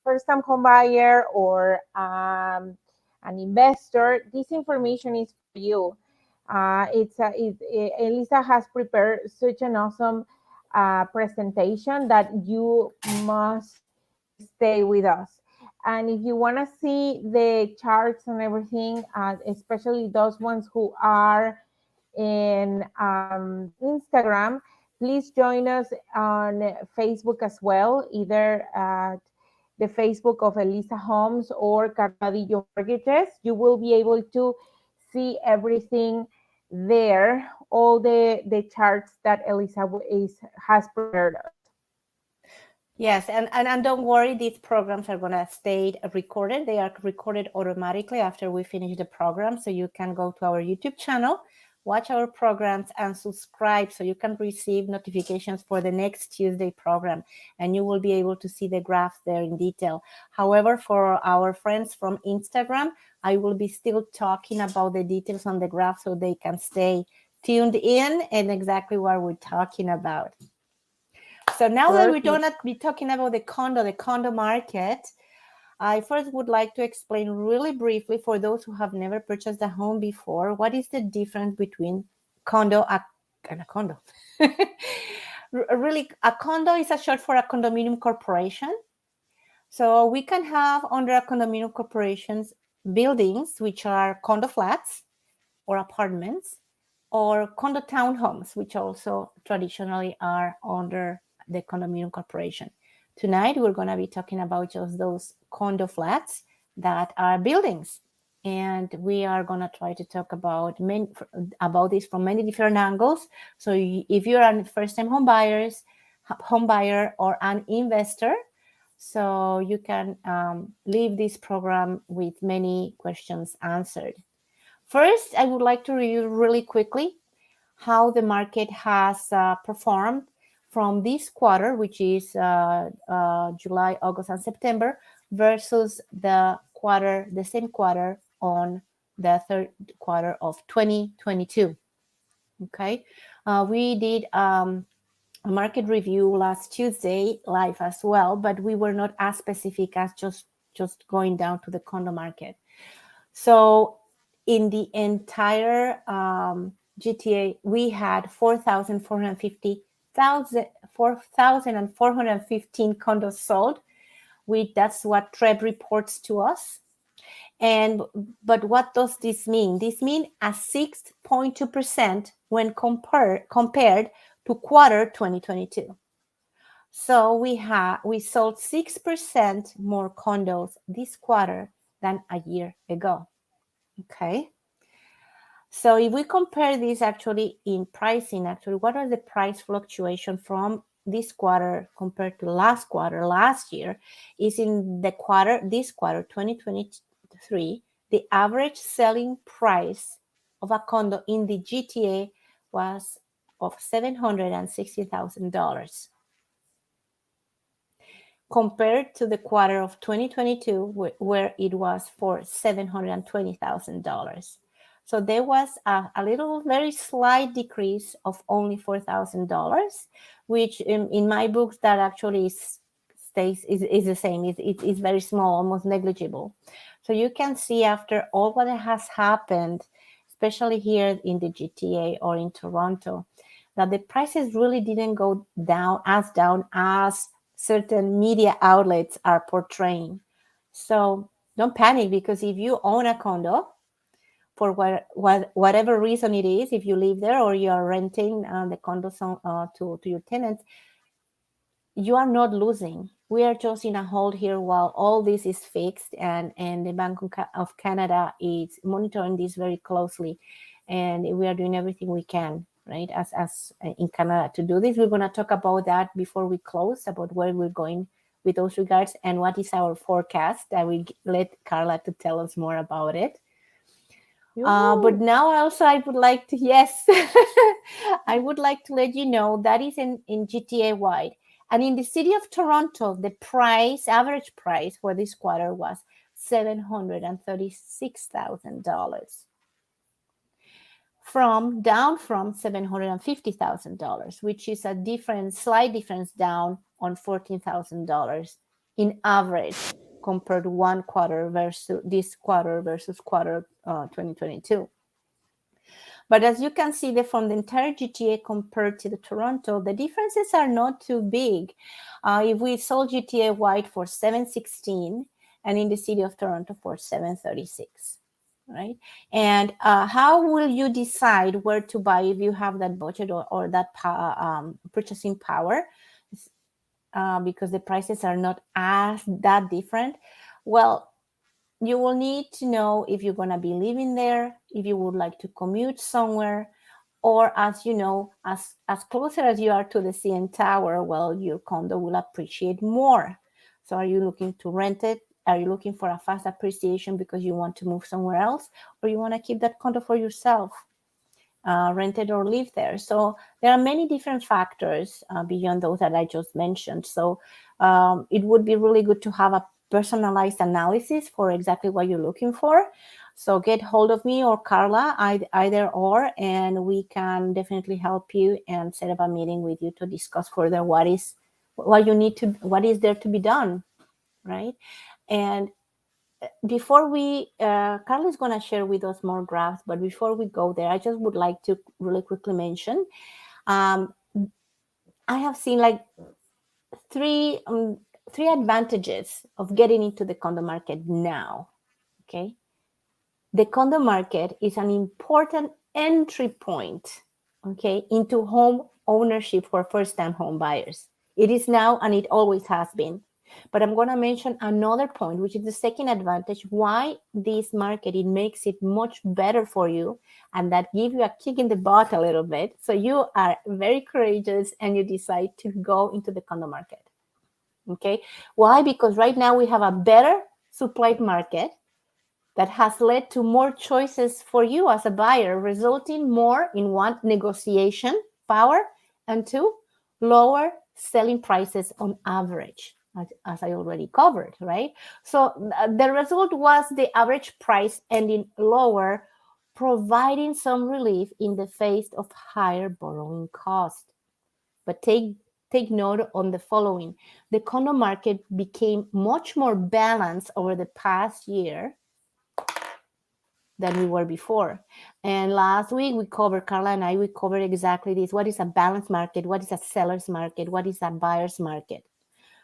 first-time home buyer or an investor, this information is for you. Elisa has prepared such an awesome presentation that you must stay with us. And if you want to see the charts and everything, especially those ones who are in Instagram, please join us on Facebook as well, either at the Facebook of Elisa Homes or Carvadillo Mortgages. You will be able to see everything there, all the charts that Elisa has prepared us. Yes, and don't worry, these programs are going to stay recorded. They are recorded automatically after we finish the program. So you can go to our YouTube channel, watch our programs, and subscribe so you can receive notifications for the next Tuesday program. And you will be able to see the graphs there in detail. However, for our friends from Instagram, I will be still talking about the details on the graph so they can stay tuned in and exactly what we're talking about. So now that we're going to be talking about the condo market, I first would like to explain really briefly for those who have never purchased a home before, what is the difference between condo and a condo. Really, a condo is a short for a condominium corporation. So we can have under a condominium corporations buildings, which are condo flats or apartments, or condo townhomes, which also traditionally are under the condominium corporation. Tonight, we're going to be talking about just those condo flats that are buildings. And we are going to try to talk about this from many different angles. So if you're a first-time home buyer or an investor, so you can leave this program with many questions answered. First, I would like to review really quickly how the market has performed from this quarter, which is July, August, and September, versus the same quarter on the third quarter of 2022. Okay, we did a market review last Tuesday live as well, but we were not as specific as just going down to the condo market. So in the entire GTA, we had 4,415 condos sold. That's what Treb reports to us. But what does this mean? This means a 6.2% when compared to quarter 2022. So we sold 6% more condos this quarter than a year ago. Okay. So if we compare this actually in pricing, what are the price fluctuation from this quarter compared to last quarter, last year, is in this quarter, 2023, the average selling price of a condo in the GTA was of $760,000. Compared to the quarter of 2022, where it was for $720,000. So there was a little, very slight decrease of only $4,000, which in my books that actually is the same. It's very small, almost negligible. So you can see after all what has happened, especially here in the GTA or in Toronto, that the prices really didn't go down as certain media outlets are portraying. So don't panic, because if you own a condo, for whatever reason it is, if you live there or you are renting the condo to your tenants, you are not losing. We are just in a hold here while all this is fixed, and the Bank of Canada is monitoring this very closely, and we are doing everything we can, right, as in Canada to do this. We're going to talk about that before we close, about where we're going with those regards and what is our forecast. I will let Carla to tell us more about it. But now also I would like to, I would like to let you know that is in GTA wide. And in the city of Toronto, the average price for this quarter was $736,000. Down from $750,000, which is a slight difference down on $14,000 in average compared one quarter versus this quarter versus quarter 2022. But as you can see, from the entire GTA compared to the Toronto, the differences are not too big. If we sold GTA wide for 716 and in the city of Toronto for 736, right? And how will you decide where to buy if you have that budget or that purchasing power? Because the prices are not as that different. Well, you will need to know if you're going to be living there, if you would like to commute somewhere, or as you know, as closer as you are to the CN Tower, well, your condo will appreciate more. So are you looking to rent it? Are you looking for a fast appreciation because you want to move somewhere else, or you want to keep that condo for yourself, rent it or live there? So there are many different factors beyond those that I just mentioned. So it would be really good to have a personalized analysis for exactly what you're looking for. So get hold of me or Carla, either or, and we can definitely help you and set up a meeting with you to discuss further what is there to be done, right? And before we, Carla is going to share with us more graphs, but before we go there, I just would like to really quickly mention, I have seen like three advantages of getting into the condo market now. Okay, the condo market is an important entry point, okay, into home ownership for first-time home buyers. It is now, and it always has been. But I'm going to mention another point, which is the second advantage, why this market, it makes it much better for you, and that give you a kick in the butt a little bit. So you are very courageous and you decide to go into the condo market. Okay. Why? Because right now we have a better supplied market that has led to more choices for you as a buyer, resulting more in one, negotiation power, and two, lower selling prices on average, as I already covered, right? So the result was the average price ending lower, providing some relief in the face of higher borrowing costs. But take note on the following. The condo market became much more balanced over the past year than we were before. And last week we covered, Carla and I, we covered exactly this. What is a balanced market? What is a seller's market? What is a buyer's market?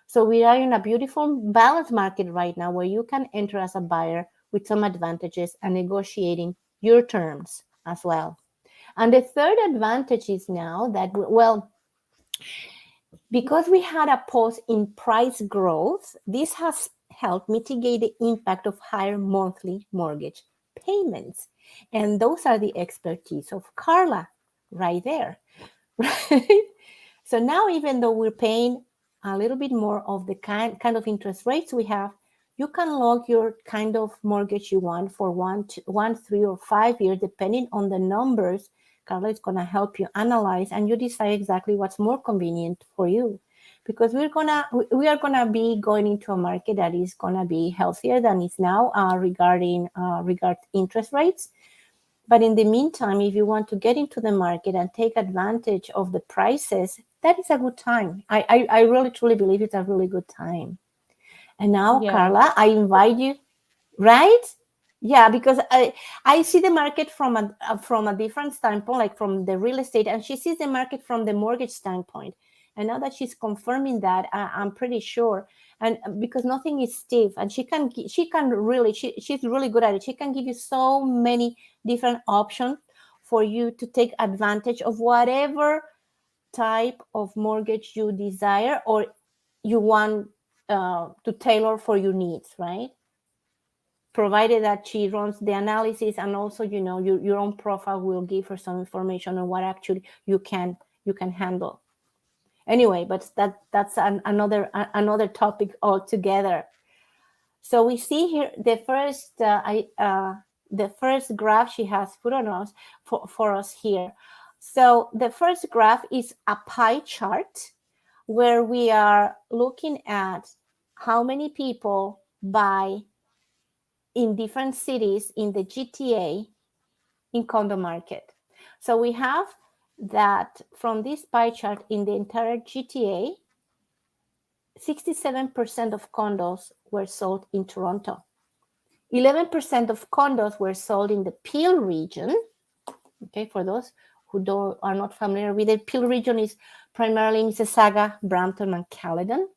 So we are in a beautiful balanced market right now where you can enter as a buyer with some advantages and negotiating your terms as well. And the third advantage is now that, well, because we had a pause in price growth, this has helped mitigate the impact of higher monthly mortgage payments. And those are the expertise of Carla right there, right? So now, even though we're paying a little bit more of the kind of interest rates we have, you can lock your kind of mortgage you want for 1, 3, or 5 years, depending on the numbers. Carla is going to help you analyze, and you decide exactly what's more convenient for you. Because we are gonna be going into a market that is gonna be healthier than it's now regarding interest rates. But in the meantime, if you want to get into the market and take advantage of the prices, that is a good time. I really truly believe it's a really good time. And now, yes, Carla, I invite you, right? Yeah, because I see the market from a different standpoint, like from the real estate, and she sees the market from the mortgage standpoint. And now that she's confirming that, I'm pretty sure, and because nothing is stiff, and she's really good at it. She can give you so many different options for you to take advantage of whatever type of mortgage you desire or you want to tailor for your needs, right? Provided that she runs the analysis, and also, you know, your own profile will give her some information on what actually you can handle. Anyway, but that's another topic altogether. So we see here the first graph she has put on us for us here. So the first graph is a pie chart where we are looking at how many people buy in different cities in the GTA in condo market. So we have that from this pie chart in the entire GTA, 67% of condos were sold in Toronto. 11% of condos were sold in the Peel region. Okay, for those who are not familiar with it, Peel region is primarily Mississauga, Brampton, and Caledon.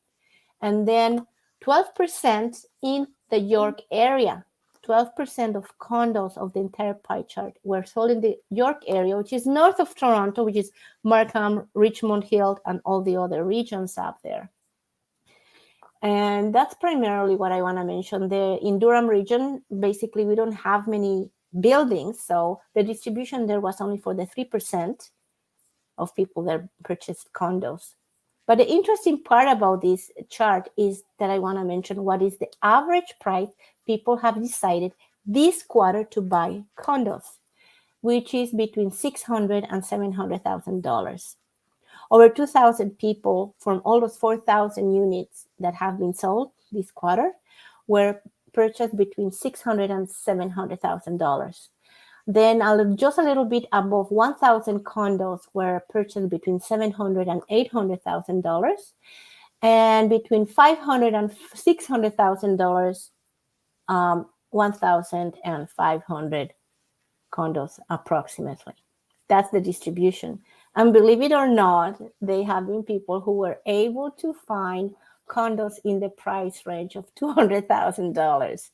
And then 12% in the York area. 12% of condos of the entire pie chart were sold in the York area, which is north of Toronto, which is Markham, Richmond Hill, and all the other regions up there. And that's primarily what I want to mention. In Durham region, basically, we don't have many buildings, so the distribution there was only for the 3% of people that purchased condos. But the interesting part about this chart is that I want to mention what is the average price people have decided this quarter to buy condos, which is between $600,000 and $700,000. Over 2,000 people from all those 4,000 units that have been sold this quarter were purchased between $600,000 and $700,000. Then just a little bit above 1,000 condos were purchased between $700,000 and $800,000, and between $500,000 and $600,000, 1,500 condos approximately. That's the distribution. And believe it or not, they have been people who were able to find condos in the price range of $200,000.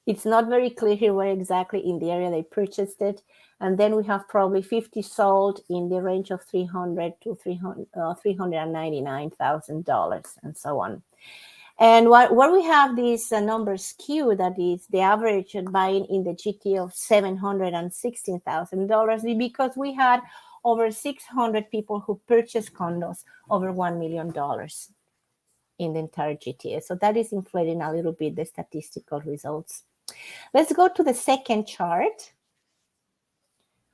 It's not very clear here where exactly in the area they purchased it. And then we have probably 50 sold in the range of $300,000 to $399,000 and so on. And where we have these numbers skewed, that is the average buying in the GTA of $716,000, because we had over 600 people who purchased condos over $1 million in the entire GTA. So that is inflating a little bit the statistical results. Let's go to the second chart,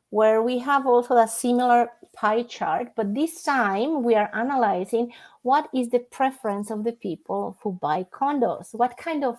where we have also a similar pie chart, but this time we are analyzing what is the preference of the people who buy condos, what kind of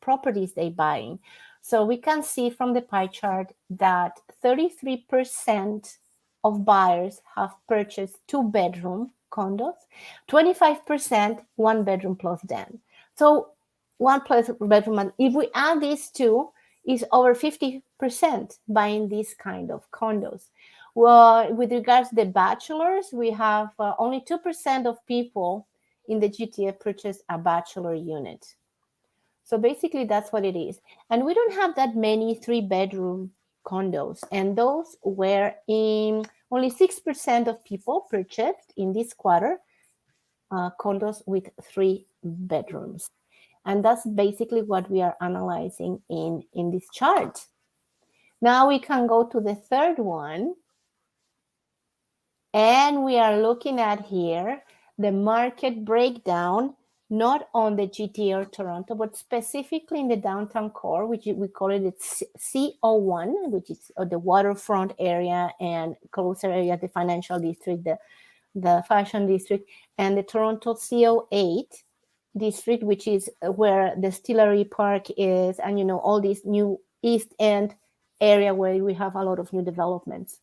properties they buying. So we can see from the pie chart that 33% of buyers have purchased 2-bedroom condos, 25% 1-bedroom plus den. So 1 plus bedroom, and if we add these two, is over 50% buying these kind of condos. Well, with regards to the bachelors, we have only 2% of people in the GTA purchase a bachelor unit. So basically, that's what it is. And we don't have that many 3-bedroom condos. And those were in only 6% of people purchased in this quarter condos with 3 bedrooms. And that's basically what we are analyzing in this chart. Now we can go to the third one. And we are looking at here the market breakdown, not on the GTA or Toronto, but specifically in the downtown core, which we call it CO1, which is the waterfront area and closer area, the financial district, the fashion district, and the Toronto CO8 district, which is where the Distillery Park is, and all these new East End area where we have a lot of new developments.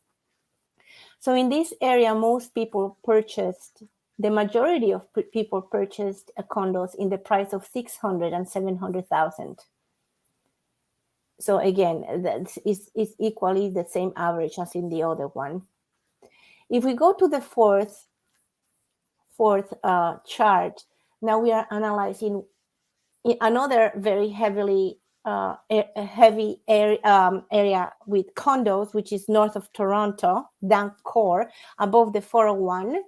So in this area, most people purchased, the majority of people purchased condos in the price of $600,000 and $700,000. So again, that is equally the same average as in the other one. If we go to the fourth chart, now we are analyzing another very heavy area with condos, which is north of Toronto, down core, above the 401.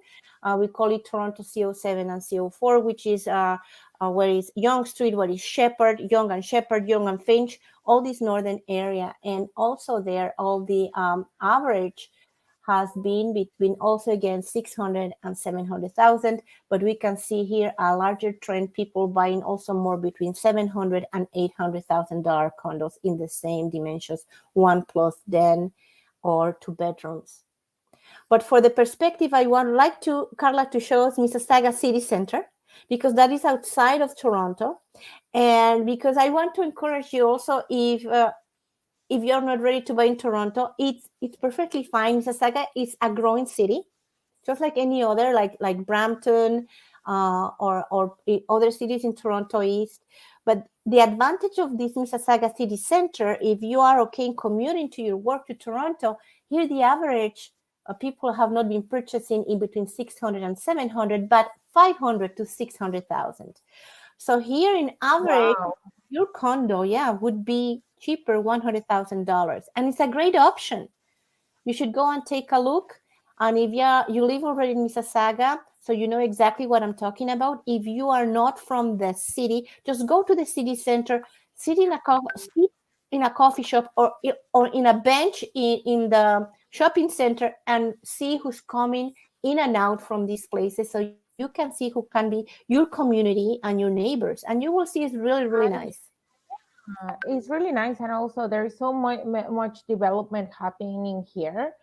We call it Toronto CO7 and CO4, which is where is Yonge Street, where is Shepherd, Yonge and Finch, all this northern area. And also there, all the average has been between also again 600 and 700,000, but we can see here a larger trend, people buying also more between $700,000 and $800,000 condos in the same dimensions, 1 plus den or 2 bedrooms. But for the perspective, I would like Carla to show us Mississauga City Center, because that is outside of Toronto, and because I want to encourage you also, if you're not ready to buy in Toronto, it's perfectly fine. Mississauga is a growing city, just like any other, like Brampton, other cities in Toronto East. But the advantage of this Mississauga City Center, if you are okay in commuting to your work to Toronto, here the average people have not been purchasing in between 600 and 700, but 500 to 600,000. So here in average, Wow. your condo, yeah, would be cheaper, $100,000. And it's a great option. You should go and take a look. And if you live already in Mississauga, so you know exactly what I'm talking about. If you are not from the city, just go to the city center, sit in a coffee shop or in a bench in the shopping center and see who's coming in and out from these places so you can see who can be your community and your neighbors. And you will see it's really, really nice. It's really nice, and also there is so much development happening here,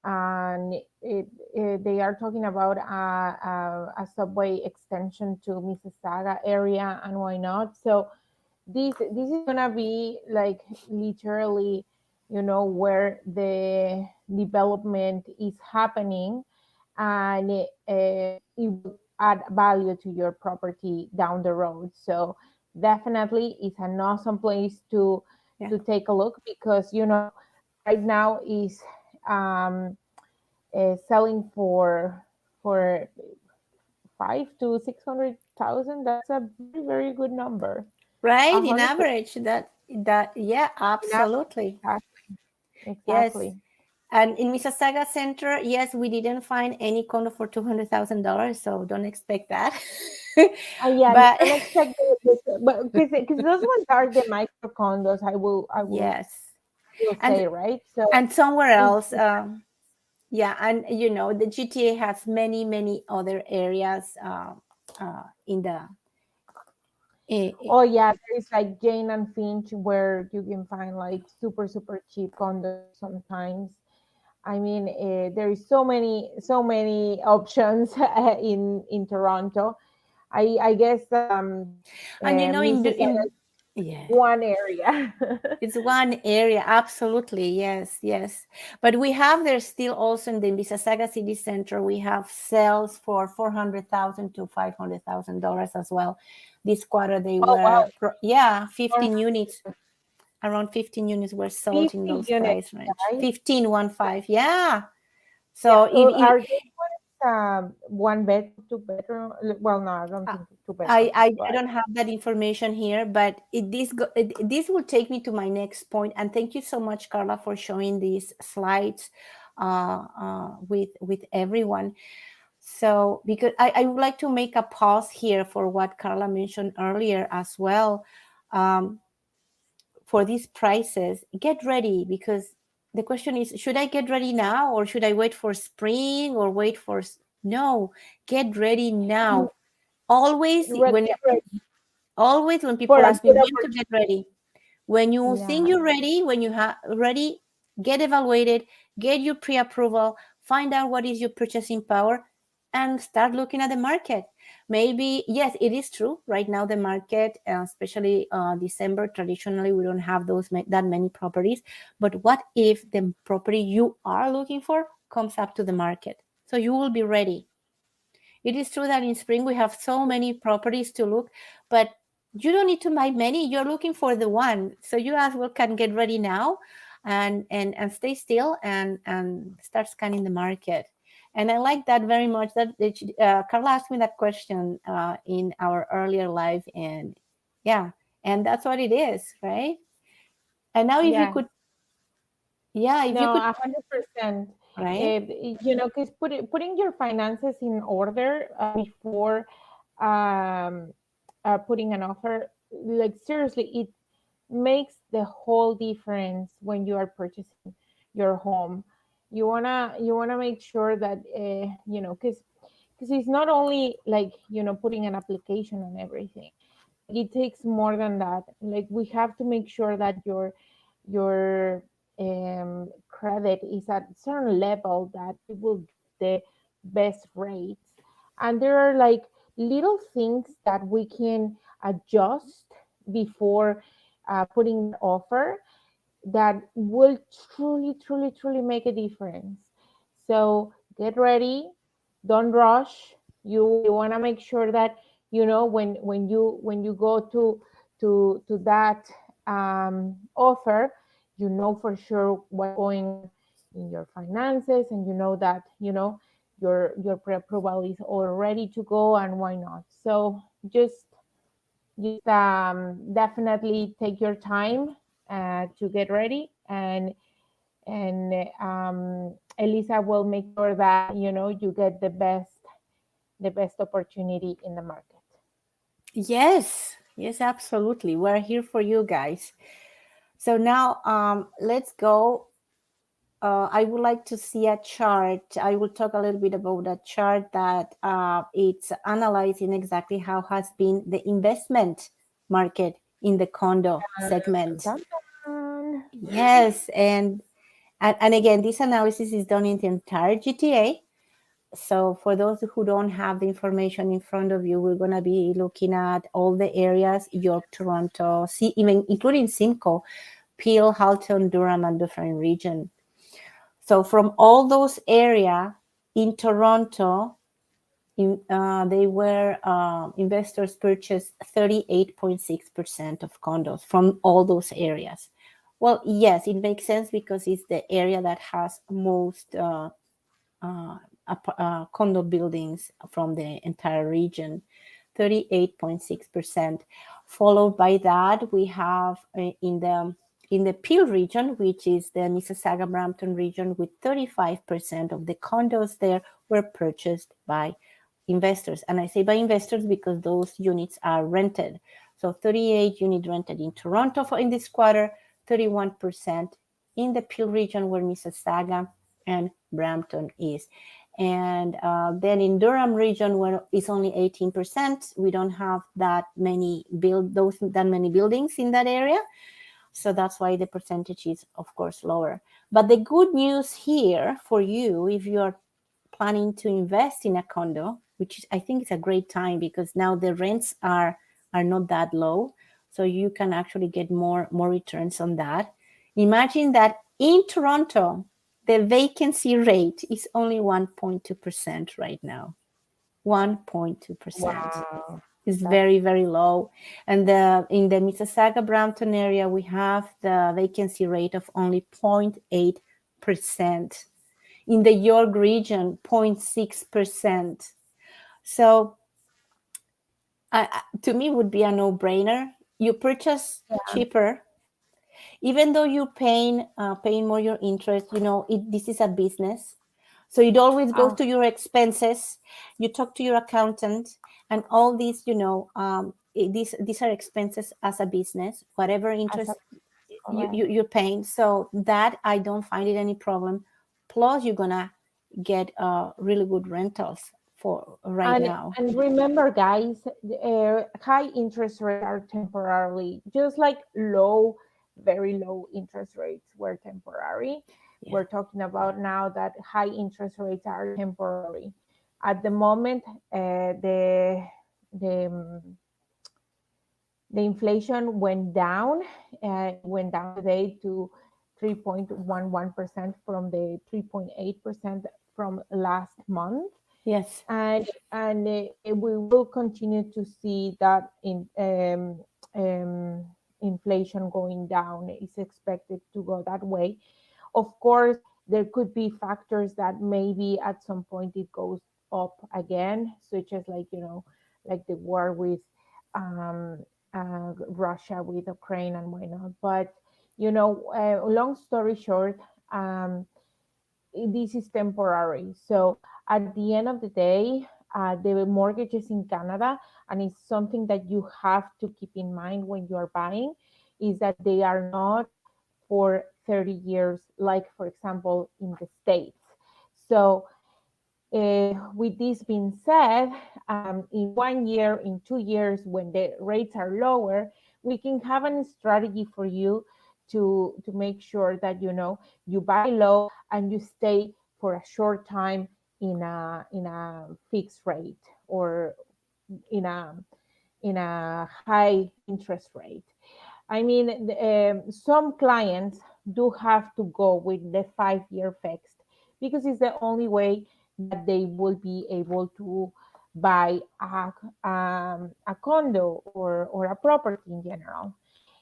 and they are talking about a subway extension to Mississauga area, and why not? So this is gonna be like literally, where the development is happening, and it will add value to your property down the road. So definitely it's an awesome place Yeah. to take a look, because right now is um, selling for 5 to 600,000. That's a very, very good number. Right, in 100%. average, that yeah, absolutely. Exactly. Yes. Exactly. And in Mississauga Center, yes, we didn't find any condo for $200,000, so don't expect that. Yeah, But don't expect but because those ones are the micro condos. yes, Will and say, right. So and somewhere it's, else, yeah, and the GTA has many, many other areas in the. oh yeah, there is like Jane and Finch, where you can find like super, super cheap condos sometimes. I mean, there is so many options in Toronto. I guess And Mississauga in is yeah. one area. It's one area, absolutely. Yes, yes. But we have there still also in the Mississauga City Center, we have sales for $400,000 to $500,000 as well. This quarter, they Oh wow, were, yeah, 15 units, 450 around 15 units were sold in those units, price range. right? 15, 1 5, yeah. Yeah. So if Are those ones one bedroom, two bedroom? Well, no, I don't uh, think two bedrooms, I but don't have that information here, but this will take me to my next point. And thank you so much, Carla, for showing these slides with everyone. So because I would like to make a pause here for what Carla mentioned earlier as well. Um, for these prices, get ready, because the question is, should I get ready now or should I wait for spring or wait for no, get ready you now. Always when get ready Always when for people a ask me good when to opportunity. get ready, when you think Yeah. you're ready, when you have ready, get evaluated, get your pre-approval, find out what is your purchasing power, and start looking at the market. Maybe yes, it is true. Right now, the market, especially December, traditionally we don't have that many properties. But what if the property you are looking for comes up to the market? So you will be ready. It is true that in spring we have so many properties to look, but you don't need to buy many. You're looking for the one. So you as well can get ready now and stay still and start scanning the market. And I like that very much. That Carla asked me that question in our earlier live, and yeah, and that's what it is, right? And now, if you Yes. could, yeah, if you No, could, 100%. right? Because putting your finances in order before um, putting an offer, like seriously, it makes the whole difference when you are purchasing your home. You wanna make sure that because it's not only like putting an application and everything. Like it takes more than that. Like we have to make sure that your credit is at a certain level that you will get the best rates. And there are like little things that we can adjust before putting that offer that will truly, truly, truly make a difference. So get ready, don't rush, You want to make sure that when you go to that offer, you know for sure what's going on in your finances, and you know that your pre-approval is all ready to go, and why not. So just definitely take your time to get ready, and Elisa will make sure that you get the best opportunity in the market. Yes, yes, absolutely. We're here for you guys. So now let's go. I would like to see a chart. I will talk a little bit about a chart that it's analyzing exactly how has been the investment market in the condo segment. Dun, dun. Yes, and again, this analysis is done in the entire GTA. So for those who don't have the information in front of you, we're going to be looking at all the areas: York, Toronto, even including Simcoe, Peel, Halton, Durham, and different region. So from all those area in Toronto, they were investors purchased 38.6% of condos from all those areas. Well, yes, it makes sense because it's the area that has most uh, condo buildings from the entire region, 38.6%. Followed by that, we have in the Peel region, which is the Mississauga Brampton region, with 35% of the condos there were purchased by investors. And I say by investors because those units are rented. So 38 units rented in Toronto in this quarter, 31% in the Peel region where Mississauga and Brampton is. And then in Durham region, where it's only 18%, we don't have that many buildings in that area. So that's why the percentage is, of course, lower. But the good news here for you, if you are planning to invest in a condo, which I think is a great time because now the rents are not that low, so you can actually get more returns on that. Imagine that in Toronto, the vacancy rate is only 1.2% right now. 1.2% Wow, is that's very, very low. And in the Mississauga Brampton area, we have the vacancy rate of only 0.8%. In the York region, 0.6%. So to me, would be a no-brainer. You purchase yeah. cheaper, even though you're paying more your interest. This is a business, so it always goes Oh, to your expenses. You talk to your accountant, and all these, these are expenses as a business. Whatever as a interest correct. you're paying, so that I don't find it any problem. Plus, you're gonna get really good rentals for right And now. and remember, guys, high interest rates are temporarily, just like very low interest rates were temporary. Yeah. We're talking about now that high interest rates are temporary. At the moment, the um, the inflation went down today to 3.11% from the 3.8% from last month, Yes. and we will continue to see that inflation going down. Is expected to go that way. Of course, there could be factors that maybe at some point it goes up again, such as like the war with um, Russia with Ukraine and whatnot. But long story short, um, this is temporary. So at the end of the day, the mortgages in Canada, and it's something that you have to keep in mind when you are buying, is that they are not for 30 years, like for example in the States. So with this being said, in 1 year, in 2 years, when the rates are lower, we can have a strategy for you to make sure that you buy low and you stay for a short time in a fixed rate, or in a high interest rate. I mean, some clients do have to go with the 5 year fixed because it's the only way that they will be able to buy a condo or a property in general.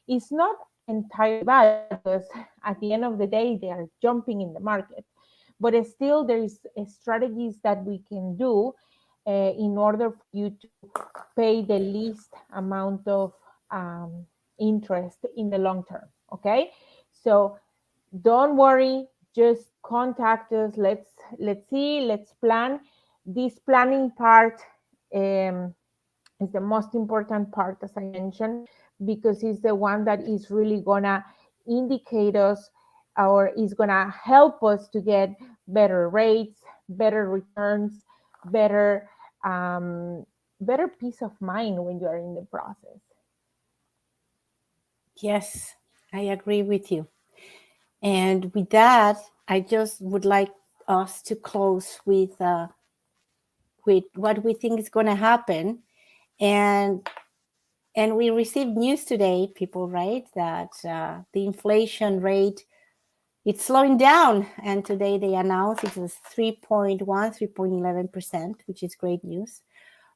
It's not entirely bad because at the end of the day, they are jumping in the market. But still, there is strategies that we can do in order for you to pay the least amount of um, interest in the long term. Okay, so don't worry, just contact us. Let's see, let's plan. This planning part um, is the most important part, as I mentioned, because it's the one that is really gonna indicate us or is gonna help us to get better rates, better returns, better um, better peace of mind when you are in the process. Yes, I agree with you. And with that, I just would like us to close with what we think is going to happen. And we received news today, people, right, that the inflation rate it's slowing down. And today they announced it was 3.11%, which is great news.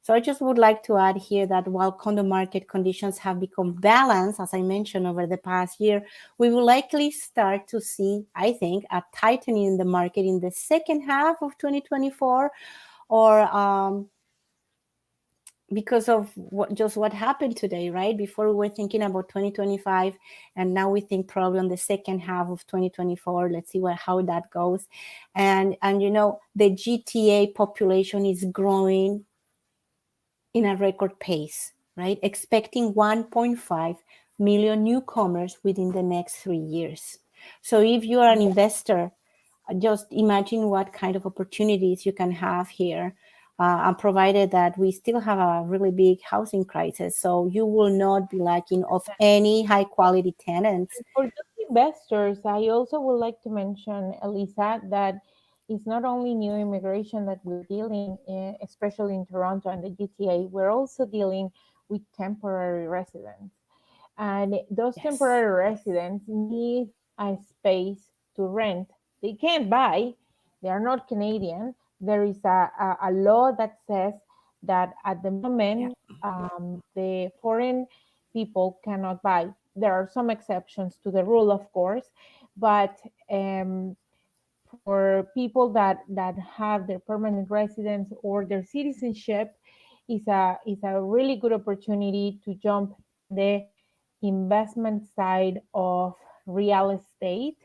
So I just would like to add here that while condo market conditions have become balanced, as I mentioned, over the past year, we will likely start to see, I think, a tightening in the market in the second half of 2024, or because of what happened today, right? Before we were thinking about 2025, and now we think probably on the second half of 2024. Let's see how that goes. And the GTA population is growing in a record pace, right? Expecting 1.5 million newcomers within the next 3 years. So if you are an Yeah, investor, just imagine what kind of opportunities you can have here. And provided that we still have a really big housing crisis, so you will not be lacking of any high quality tenants. for those investors, I also would like to mention, Elisa, that it's not only new immigration that we're dealing, especially in Toronto and the GTA. We're also dealing with temporary residents. And those Yes. temporary residents need a space to rent. They can't buy, they are not Canadian. There is a law that says that at the Yeah. moment, the foreign people cannot buy. There are some exceptions to the rule, of course, but for people that have their permanent residence or their citizenship, is a really good opportunity to jump in the investment side of real estate,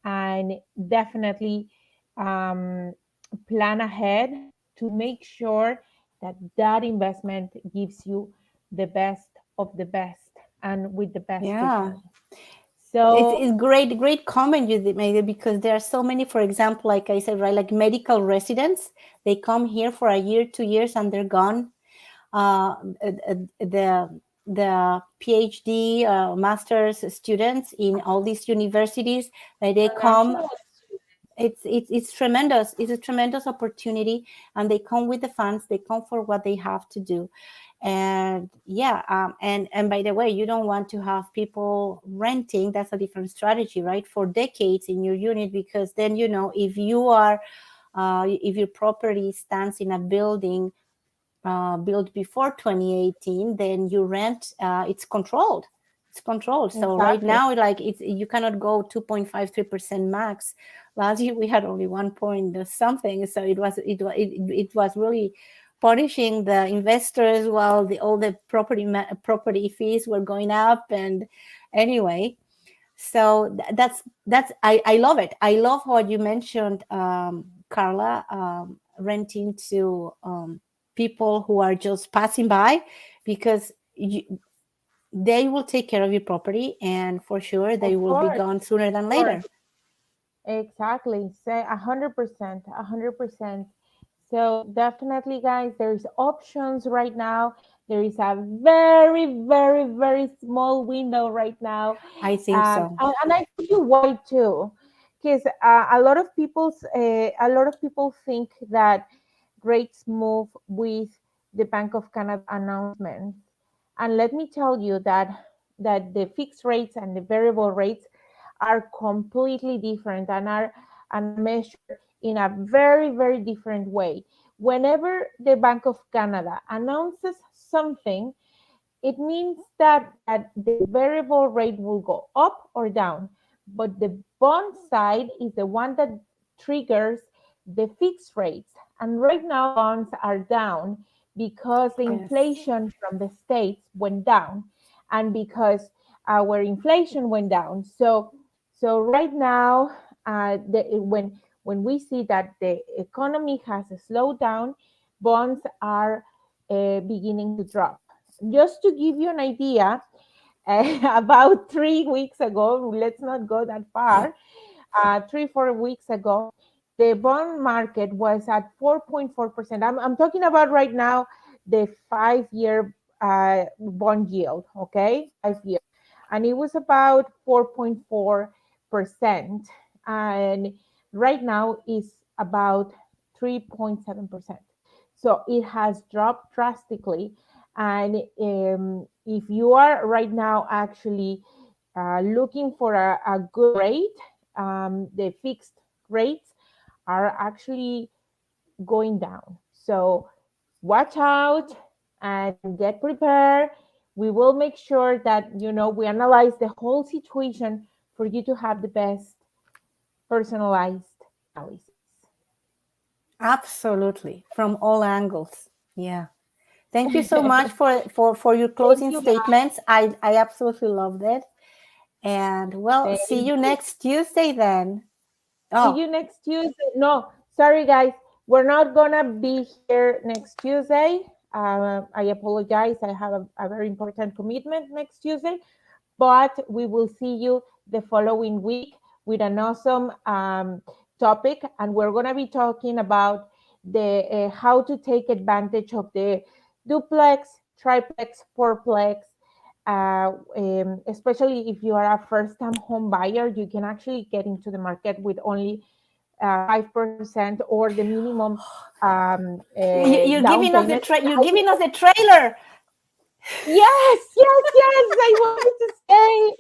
and definitely um, plan ahead to make sure that that investment gives you the best of the best and with the best Yeah. returns. It's, So it's great comment you made, because there are so many, for example, like I said, right, like medical residents, they come here for a year, 2 years, and they're gone. The PhD master's students in all these universities, like they come. international. It's tremendous. It's a tremendous opportunity, and they come with the funds. They come for what they have to do. And yeah, and by the way, you don't want to have people renting. That's a different strategy, right, for decades in your unit, because then if your property stands in a building built before 2018, then you rent, it's controlled. It's controlled. So right Exactly. now, like, you cannot go 2.53% max. Last year we had only 1 point something. So it was really punishing the investors, while all the property fees were going up. And anyway, so that's I love it. I love what you mentioned, Carla, renting to people who are just passing by, because they will take care of your property, and for sure they Of will be course, gone sooner of than course. later. Exactly. Say 100%, 100%. So definitely, guys, there's options right now. There is a very, very, very small window right now, I think so. and I tell you why too, because a lot of people think that rates move with the Bank of Canada announcements, and let me tell you that the fixed rates and the variable rates are completely different and are measured in a very, very different way. whenever the Bank of Canada announces something, it means that the variable rate will go up or down, but the bond side is the one that triggers the fixed rates. And right now, bonds are down because the Yes. inflation from the states went down, and because our inflation went down. So right now, when we see that the economy has a slowdown, bonds are beginning to drop. Just to give you an idea, about 3 weeks ago, let's not go that far, 3, 4 weeks ago, the bond market was at 4.4%. I'm talking about right now the 5 year bond yield, okay? 5 year. And it was about 4.4%. And right now is about 3.7%. So it has dropped drastically. And if you are right now actually looking for a good rate, the fixed rates are actually going down. So watch out and get prepared. We will make sure that we analyze the whole situation for you to have the best personalized analysis. Absolutely. From all angles. Yeah. Thank you so much for your Thank closing you. statements. I absolutely loved it. And well, Thank see you you. next Tuesday then. See Oh, you next Tuesday. No, sorry guys, we're not gonna be here next Tuesday. I apologize. I have a very important commitment next Tuesday, but we will see you the following week with an awesome topic, and we're gonna be talking about the how to take advantage of the duplex, triplex, fourplex. Especially if you are a first-time home buyer, you can actually get into the market with only 5% or the minimum you're down giving us the payment. you're giving us the trailer. Yes, yes, yes. I wanted to stay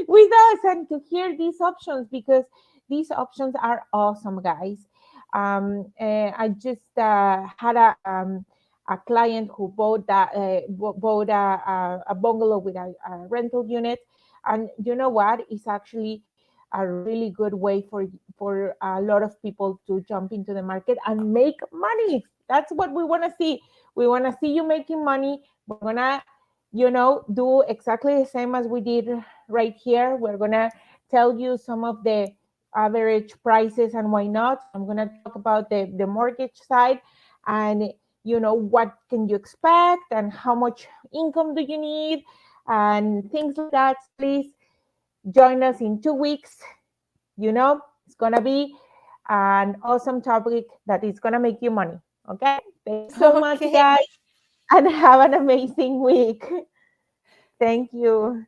with us and to hear these options because these options are awesome, guys. I just had a client who bought a bungalow with a rental unit, and you know what? It's actually a really good way for a lot of people to jump into the market and make money. That's what we want to see. We want to see you making money. We're gonna do exactly the same as we did right here. We're gonna tell you some of the average prices and why not. I'm gonna talk about the mortgage side, and what can you expect and how much income do you need and things like that. So please join us in 2 weeks. It's gonna be an awesome topic that is gonna make you money. Okay, thank you so much, Okay. guys, and have an amazing week. Thank you.